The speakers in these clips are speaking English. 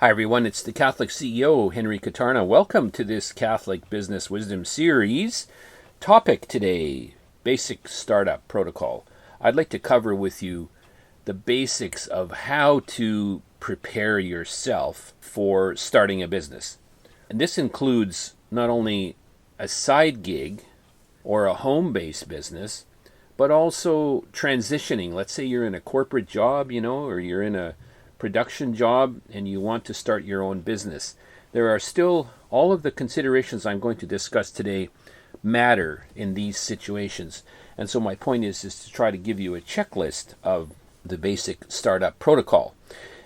Hi everyone, it's the Catholic CEO, Henry Kutarna. Welcome to this Catholic Business Wisdom Series. Topic today, Basic Startup Protocol. I'd like to cover with you the basics of how to prepare yourself for starting a business. And this includes not only a side gig or a home-based business, but also transitioning. Let's say you're in a corporate job, or you're in a production job and you want to start your own business. There are still all of the considerations I'm going to discuss today matter in these situations. And so my point is to try to give you a checklist of the basic startup protocol.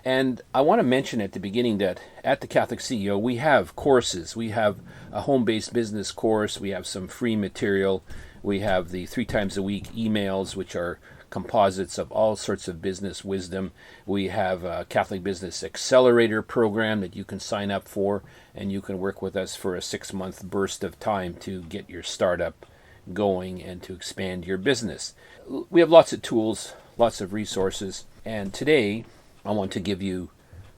And I want to mention at the beginning that at the Catholic CEO, we have courses. We have a home-based business course. We have some free material. We have the 3 times a week emails, which are composites of all sorts of business wisdom. We have a Catholic Business Accelerator program that you can sign up for, and you can work with us for a 6-month burst of time to get your startup going and to expand your business. We have lots of tools, lots of resources, and today I want to give you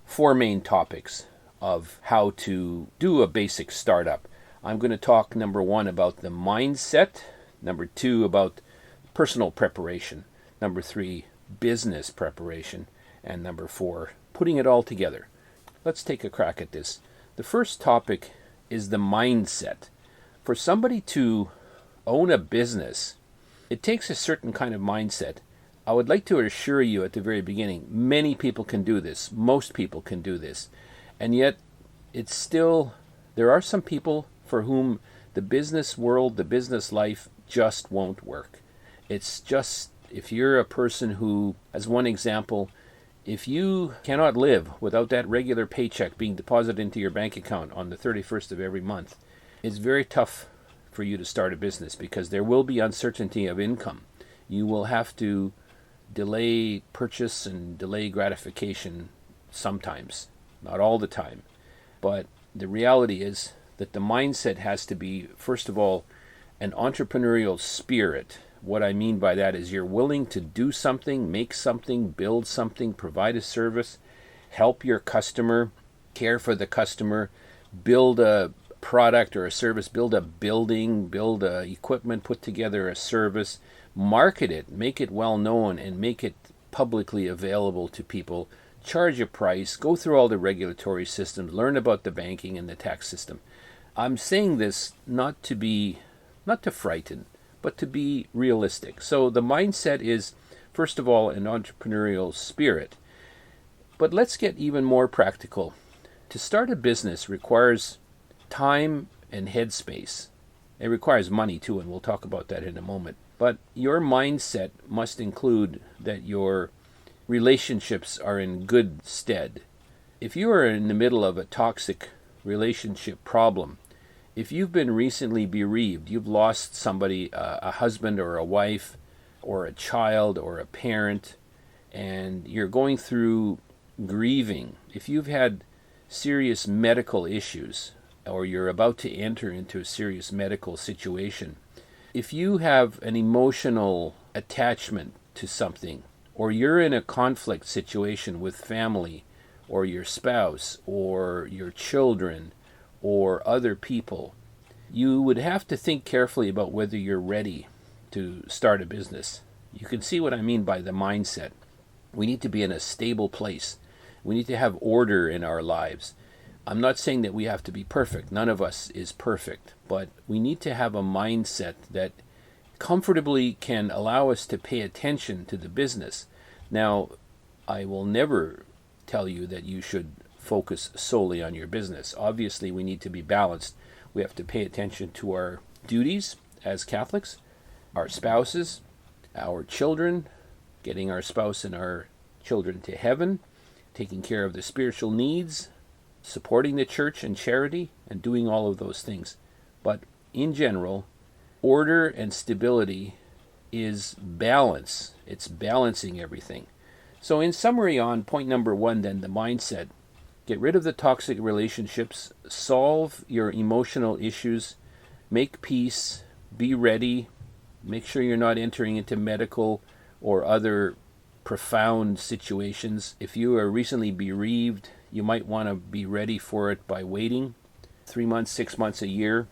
4 main topics of how to do a basic startup. I'm going to talk, number 1, about the mindset, number 2, about personal preparation, number 3, business preparation, and number 4, putting it all together. Let's take a crack at this. The first topic is the mindset. For somebody to own a business, it takes a certain kind of mindset. I would like to assure you at the very beginning, many people can do this. Most people can do this. And yet, there are some people for whom the business world, the business life just won't work. It's just, if you're a person who, as one example, if you cannot live without that regular paycheck being deposited into your bank account on the 31st of every month, it's very tough for you to start a business because there will be uncertainty of income. You will have to delay purchase and delay gratification sometimes, not all the time. But the reality is that the mindset has to be, first of all, an entrepreneurial spirit. What I mean by that is you're willing to do something, make something, build something, provide a service, help your customer, care for the customer, build a product or a service, build a building, build equipment, put together a service, market it, make it well known, and make it publicly available to people, charge a price, go through all the regulatory systems, learn about the banking and the tax system. I'm saying this not to frighten, but to be realistic. So the mindset is, first of all, an entrepreneurial spirit. But let's get even more practical. To start a business requires time and headspace. It requires money too, and we'll talk about that in a moment. But your mindset must include that your relationships are in good stead. If you are in the middle of a toxic relationship problem, if you've been recently bereaved, you've lost somebody, a husband or a wife or a child or a parent, and you're going through grieving, if you've had serious medical issues or you're about to enter into a serious medical situation, if you have an emotional attachment to something, or you're in a conflict situation with family or your spouse or your children or other people, you would have to think carefully about whether you're ready to start a business. You can see what I mean by the mindset. We need to be in a stable place. We need to have order in our lives. I'm not saying that we have to be perfect. None of us is perfect. But we need to have a mindset that comfortably can allow us to pay attention to the business. Now, I will never tell you that you should focus solely on your business. Obviously, we need to be balanced. We have to pay attention to our duties as Catholics, our spouses, our children, getting our spouse and our children to heaven, taking care of the spiritual needs, supporting the church and charity, and doing all of those things. But in general, order and stability is balance. It's balancing everything. So in summary, on point number 1 then, the mindset, get rid of the toxic relationships, solve your emotional issues, make peace, be ready, make sure you're not entering into medical or other profound situations. If you are recently bereaved, You might want to be ready for it by waiting 3 months, 6 months, a year.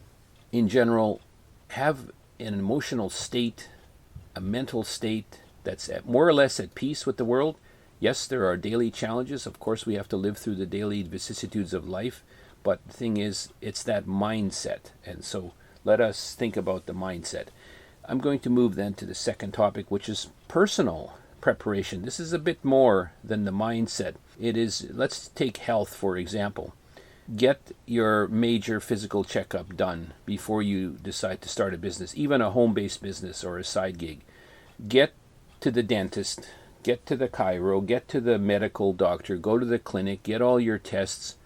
In general, have an emotional state, a mental state that's more or less at peace with the world. Yes, there are daily challenges. Of course, we have to live through the daily vicissitudes of life. But the thing is, it's that mindset. And so let us think about the mindset. I'm going to move then to the second topic, which is personal preparation. This is a bit more than the mindset. It is, let's take health, for example. Get your major physical checkup done before you decide to start a business, even a home-based business or a side gig. Get to the dentist, get to the chiro, get to the medical doctor, go to the clinic, get all your tests,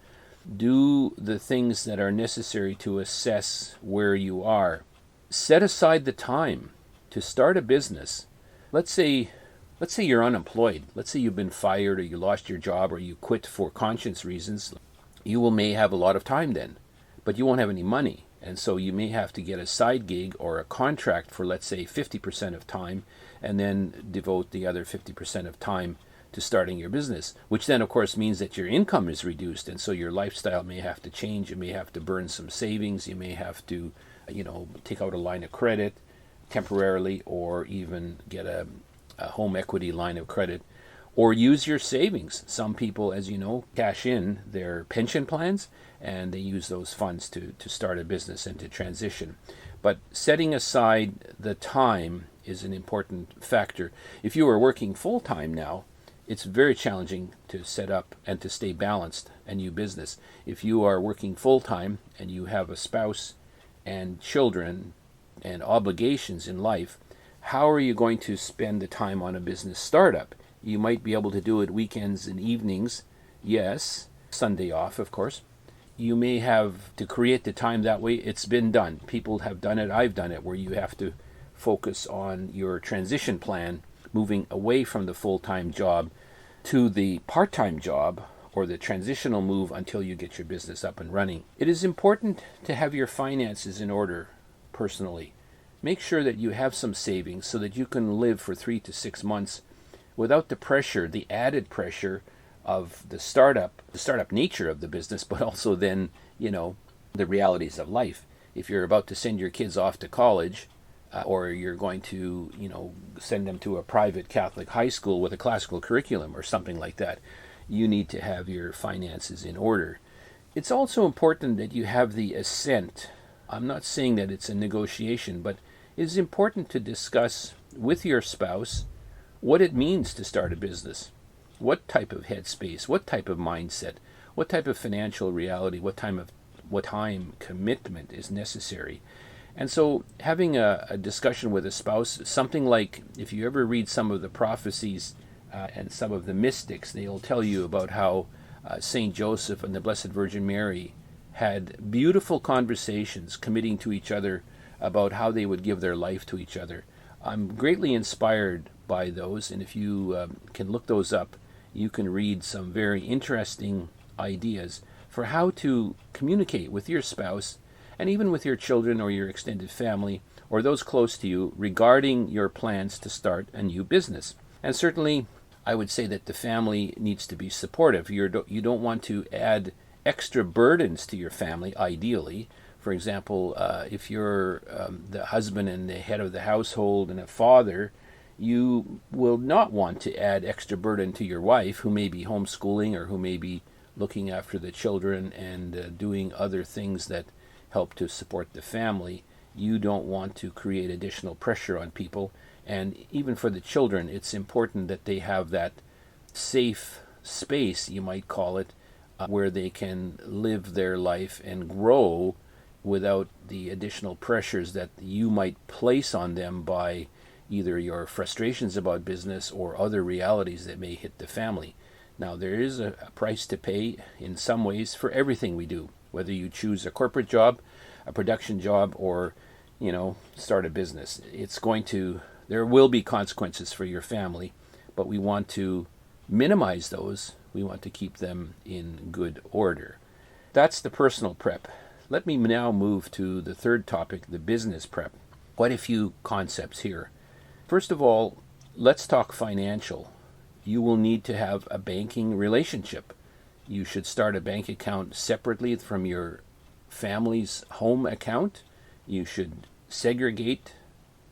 do the things that are necessary to assess where you are. Set aside the time to start a business. Let's say you're unemployed. Let's say you've been fired or you lost your job or you quit for conscience reasons. You may have a lot of time then, but you won't have any money. And so you may have to get a side gig or a contract for, let's say, 50% of time, and then devote the other 50% of time to starting your business, which then, of course, means that your income is reduced. And so your lifestyle may have to change. You may have to burn some savings. You may have to, take out a line of credit temporarily, or even get a home equity line of credit, or use your savings. Some people, as you know, cash in their pension plans, and they use those funds to start a business and to transition. But setting aside the time is an important factor. If you are working full-time now, it's very challenging to set up and to stay balanced a new business. If you are working full-time and you have a spouse and children and obligations in life, how are you going to spend the time on a business startup? You might be able to do it weekends and evenings, yes, Sunday off, of course. You may have to create the time that way. It's been done. People have done it. I've done it, where you have to focus on your transition plan, moving away from the full-time job to the part-time job, or the transitional move until you get your business up and running. It is important to have your finances in order personally. Make sure that you have some savings so that you can live for 3 to 6 months without the pressure, the added pressure of the startup nature of the business, but also then, the realities of life. If you're about to send your kids off to college, or you're going to, send them to a private Catholic high school with a classical curriculum or something like that, you need to have your finances in order. It's also important that you have the assent. I'm not saying that it's a negotiation, but it is important to discuss with your spouse what it means to start a business, what type of headspace, what type of mindset, what type of financial reality, what time commitment is necessary. And so having a discussion with a spouse, something like, if you ever read some of the prophecies and some of the mystics, they'll tell you about how Saint Joseph and the Blessed Virgin Mary had beautiful conversations committing to each other about how they would give their life to each other. I'm greatly inspired by those, and if you can look those up, you can read some very interesting ideas for how to communicate with your spouse and even with your children or your extended family or those close to you regarding your plans to start a new business. And certainly, I would say that the family needs to be supportive. You don't want to add extra burdens to your family, ideally. For example, if you're the husband and the head of the household and a father, you will not want to add extra burden to your wife, who may be homeschooling or who may be looking after the children and doing other things that help to support the family. You don't want to create additional pressure on people. And even for the children, it's important that they have that safe space, you might call it, where they can live their life and grow without the additional pressures that you might place on them by either your frustrations about business or other realities that may hit the family. Now, there is a price to pay in some ways for everything we do, whether you choose a corporate job, a production job, or, start a business. There will be consequences for your family, but we want to minimize those. We want to keep them in good order. That's the personal prep. Let me now move to the third topic, the business prep. Quite a few concepts here. First of all, let's talk financial. You will need to have a banking relationship. You should start a bank account separately from your family's home account. You should segregate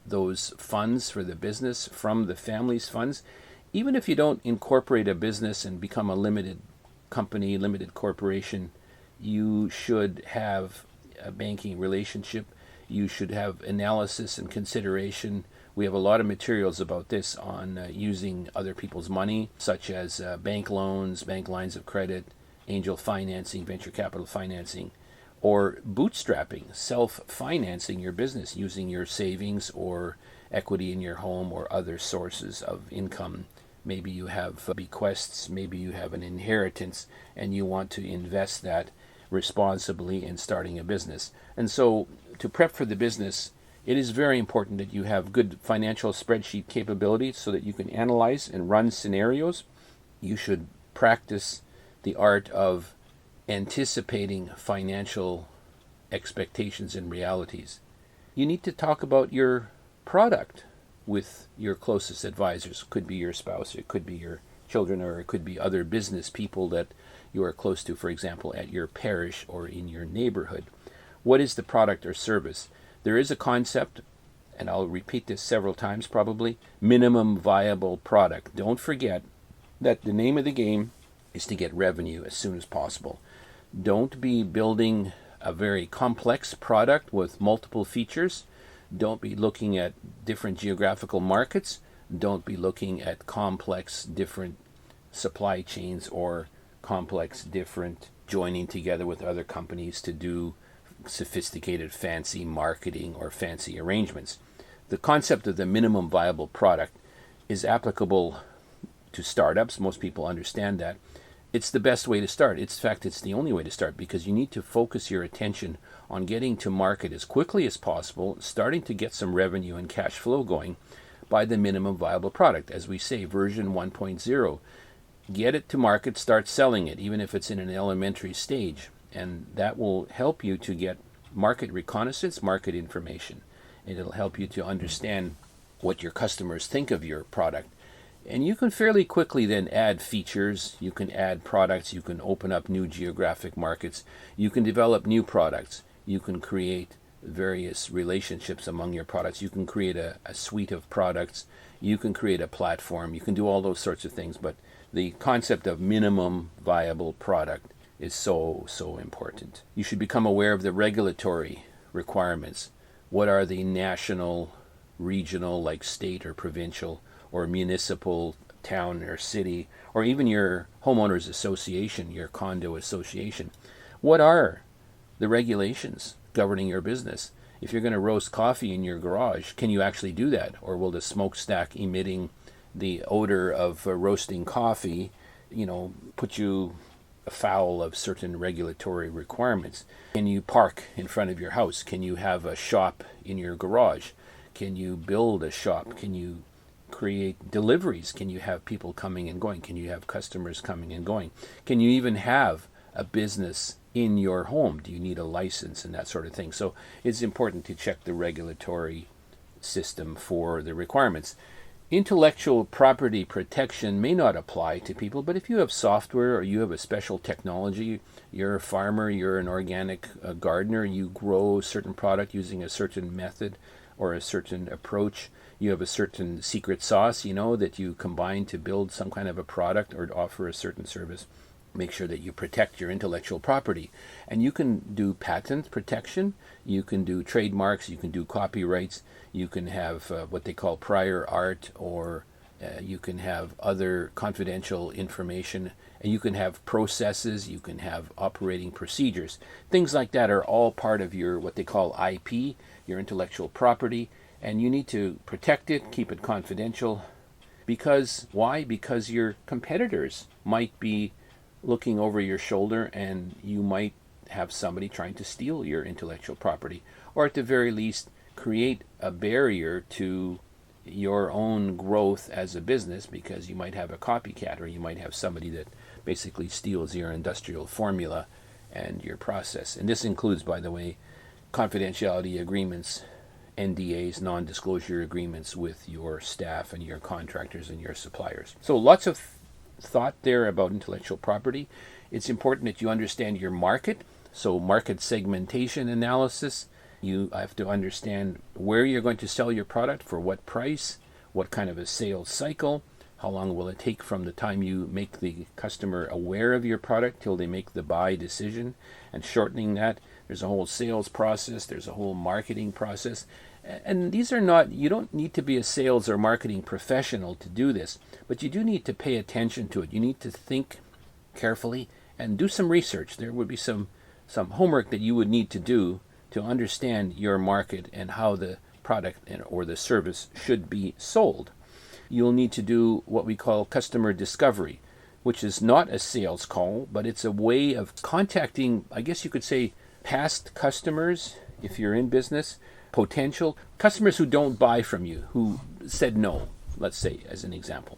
those funds for the business from the family's funds. Even if you don't incorporate a business and become a limited company, limited corporation, you should have a banking relationship. You should have analysis and consideration. We have a lot of materials about this on using other people's money, such as bank loans, bank lines of credit, angel financing, venture capital financing, or bootstrapping, self-financing your business using your savings or equity in your home or other sources of income. Maybe you have bequests, maybe you have an inheritance, and you want to invest that responsibly in starting a business. And so to prep for the business, it is very important that you have good financial spreadsheet capabilities so that you can analyze and run scenarios. You should practice the art of anticipating financial expectations and realities. You need to talk about your product with your closest advisors. It could be your spouse, it could be your children, or it could be other business people that you are close to, for example, at your parish or in your neighborhood. What is the product or service? There is a concept, and I'll repeat this several times probably, minimum viable product. Don't forget that the name of the game is to get revenue as soon as possible. Don't be building a very complex product with multiple features. Don't be looking at different geographical markets. Don't be looking at complex different supply chains or complex different joining together with other companies to do sophisticated fancy marketing or fancy arrangements. The concept of the minimum viable product is applicable to startups. Most people understand that. It's the best way to start. In fact, it's the only way to start, because you need to focus your attention on getting to market as quickly as possible, starting to get some revenue and cash flow going by the minimum viable product. As we say, version 1.0. Get it to market, start selling it, even if it's in an elementary stage. And that will help you to get market reconnaissance, market information. And it'll help you to understand what your customers think of your product. And you can fairly quickly then add features, you can add products, you can open up new geographic markets, you can develop new products, you can create various relationships among your products, you can create a suite of products, you can create a platform, you can do all those sorts of things. But the concept of minimum viable product is so important. You should become aware of the regulatory requirements. What are the national, regional, like state or provincial, or municipal, town or city, or even your homeowners association, your condo association? What are the regulations governing your business? If you're going to roast coffee in your garage, can you actually do that? Or will the smokestack emitting the odor of roasting coffee, put you afoul of certain regulatory requirements? Can you park in front of your house? Can you have a shop in your garage? Can you build a shop? Can you create deliveries? Can you have people coming and going? Can you have customers coming and going? Can you even have a business in your home? Do you need a license and that sort of thing? So it's important to check the regulatory system for the requirements. Intellectual property protection may not apply to people, but if you have software or you have a special technology, you're a farmer, you're an organic gardener, you grow a certain product using a certain method or a certain approach, you have a certain secret sauce, that you combine to build some kind of a product or to offer a certain service, make sure that you protect your intellectual property. And you can do patent protection, you can do trademarks, you can do copyrights, you can have what they call prior art, or you can have other confidential information, and you can have processes, you can have operating procedures. Things like that are all part of your what they call IP, your intellectual property, and you need to protect it, keep it confidential. Because why? Because your competitors might be looking over your shoulder, and you might have somebody trying to steal your intellectual property, or at the very least create a barrier to your own growth as a business, because you might have a copycat, or you might have somebody that basically steals your industrial formula and your process. And this includes, by the way, confidentiality agreements, NDAs, non-disclosure agreements with your staff and your contractors and your suppliers. So lots of thought there about intellectual property. It's important that you understand your market, so market segmentation analysis. You have to understand where you're going to sell your product, for what price, what kind of a sales cycle, how long will it take from the time you make the customer aware of your product till they make the buy decision, and shortening that. There's a whole sales process, there's a whole marketing process. And these are not, you don't need to be a sales or marketing professional to do this, but you do need to pay attention to it. You need to think carefully and do some research. There would be some homework that you would need to do to understand your market and how the product or the service should be sold. You'll need to do what we call customer discovery, which is not a sales call, but it's a way of contacting, I guess you could say, past customers, if you're in business, potential customers who don't buy from you, who said no, let's say, as an example.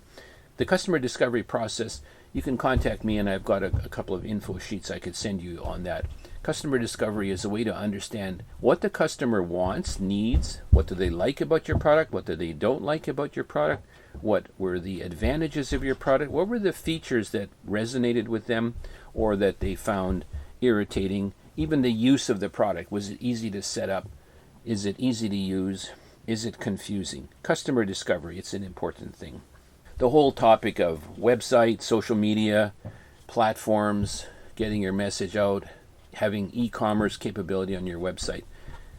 The customer discovery process, you can contact me, and I've got a couple of info sheets I could send you on that. Customer discovery is a way to understand what the customer wants, needs, what do they like about your product, what do they don't like about your product, what were the advantages of your product, what were the features that resonated with them or that they found irritating, even the use of the product. Was it easy to set up? Is it easy to use? Is it confusing? Customer discovery, it's an important thing. The whole topic of website, social media, platforms, getting your message out, having e-commerce capability on your website.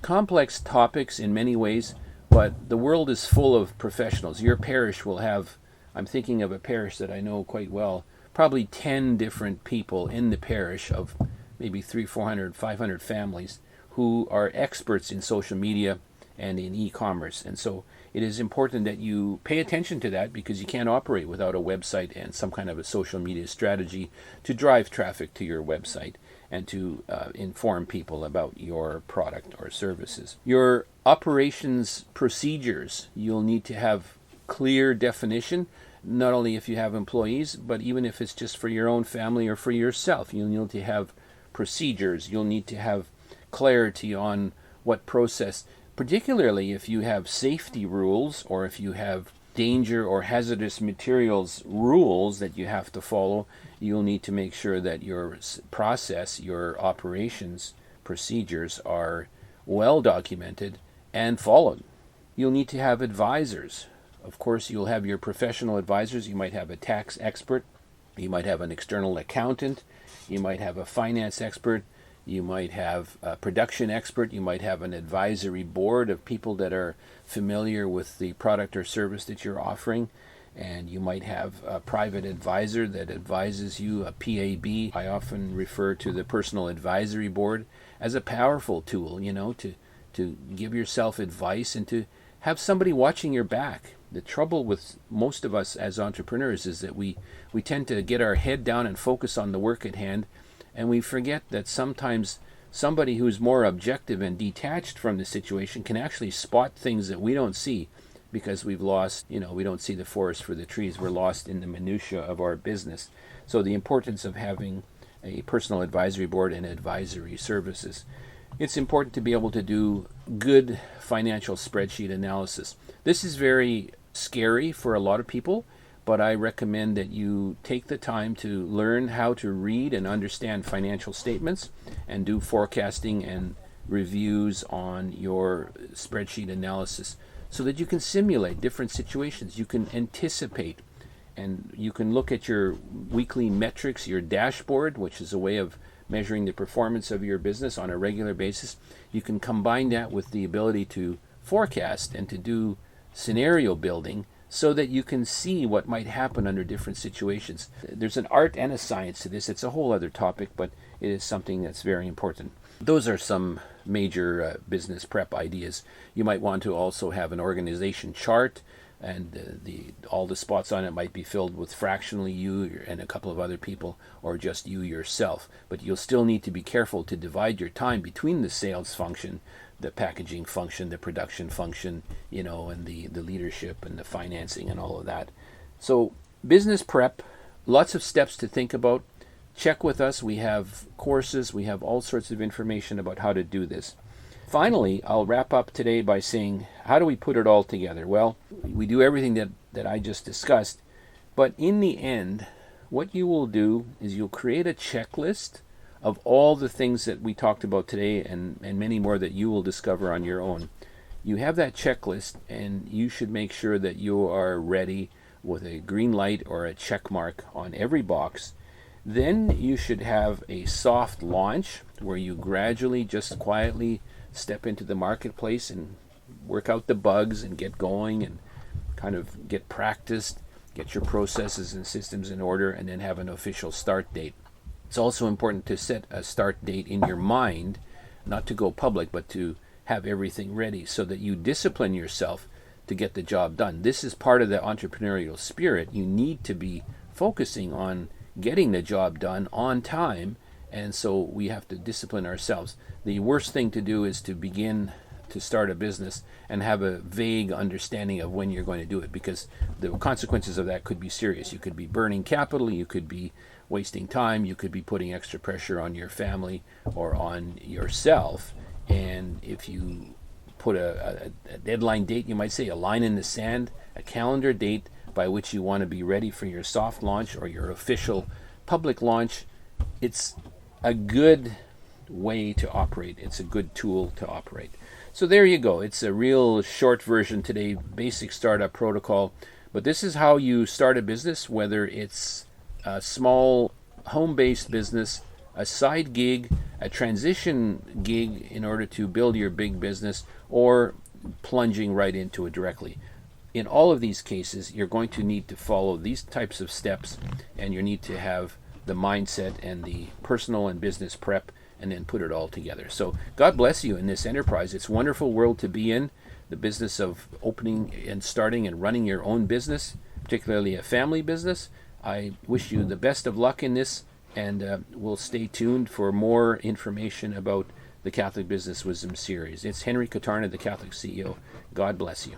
Complex topics in many ways, but the world is full of professionals. Your parish will have, I'm thinking of a parish that I know quite well, probably 10 different people in the parish of maybe 300, 400, 500 families who are experts in social media and in e-commerce. And so it is important that you pay attention to that, because you can't operate without a website and some kind of a social media strategy to drive traffic to your website and to inform people about your product or services. Your operations procedures, you'll need to have clear definition, not only if you have employees, but even if it's just for your own family or for yourself. You'll need to have procedures. You'll need to have clarity on what process, particularly if you have safety rules or if you have danger or hazardous materials rules that you have to follow. You'll need to make sure that your process, your operations procedures are well documented and followed. You'll need to have advisors. Of course, you'll have your professional advisors. You might have a tax expert. You might have an external accountant. You might have a finance expert. You might have a production expert. You might have an advisory board of people that are familiar with the product or service that you're offering. And you might have a private advisor that advises you, a PAB. I often refer to the personal advisory board as a powerful tool, to give yourself advice and to have somebody watching your back. The trouble with most of us as entrepreneurs is that we tend to get our head down and focus on the work at hand, and we forget that sometimes somebody who's more objective and detached from the situation can actually spot things that we don't see, because we've lost, we don't see the forest for the trees. We're lost in the minutiae of our business. So the importance of having a personal advisory board and advisory services. It's important to be able to do good financial spreadsheet analysis. This is very scary for a lot of people, but I recommend that you take the time to learn how to read and understand financial statements and do forecasting and reviews on your spreadsheet analysis so that you can simulate different situations. You can anticipate, and you can look at your weekly metrics, your dashboard, which is a way of measuring the performance of your business on a regular basis. You can combine that with the ability to forecast and to do scenario building so that you can see what might happen under different situations. There's an art and a science to this. It's a whole other topic, but it is something that's very important. Those are some major business prep ideas. You might want to also have an organization chart, and all the spots on it might be filled with fractionally you and a couple of other people, or just you yourself. But you'll still need to be careful to divide your time between the sales function, the packaging function, the production function, and the leadership and the financing and all of that. So business prep, lots of steps to think about. Check with us. We have courses. We have all sorts of information about how to do this. Finally, I'll wrap up today by saying, how do we put it all together? Well, we do everything that I just discussed, but in the end, what you will do is you'll create a checklist of all the things that we talked about today, and many more that you will discover on your own. You have that checklist, and you should make sure that you are ready with a green light or a check mark on every box. Then you should have a soft launch where you gradually, just quietly step into the marketplace and work out the bugs and get going and kind of get practiced, get your processes and systems in order, and then have an official start date. It's also important to set a start date in your mind, not to go public, but to have everything ready so that you discipline yourself to get the job done. This is part of the entrepreneurial spirit. You need to be focusing on getting the job done on time, and so we have to discipline ourselves. The worst thing to do is to begin to start a business and have a vague understanding of when you're going to do it, because the consequences of that could be serious. You could be burning capital, you could be wasting time, you could be putting extra pressure on your family or on yourself. And if you put a deadline date, you might say a line in the sand, a calendar date by which you want to be ready for your soft launch or your official public launch, it's a good way to operate. It's a good tool to operate. So there you go. It's a real short version today, basic startup protocol. But this is how you start a business, whether it's a small home-based business, a side gig, a transition gig in order to build your big business, or plunging right into it directly. In all of these cases, you're going to need to follow these types of steps, and you need to have the mindset and the personal and business prep, and then put it all together. So God bless you in this enterprise. It's a wonderful world to be in, the business of opening and starting and running your own business, particularly a family business. I wish you the best of luck in this, and we'll stay tuned for more information about the Catholic Business Wisdom series. It's Henry Kutarna, the Catholic CEO. God bless you.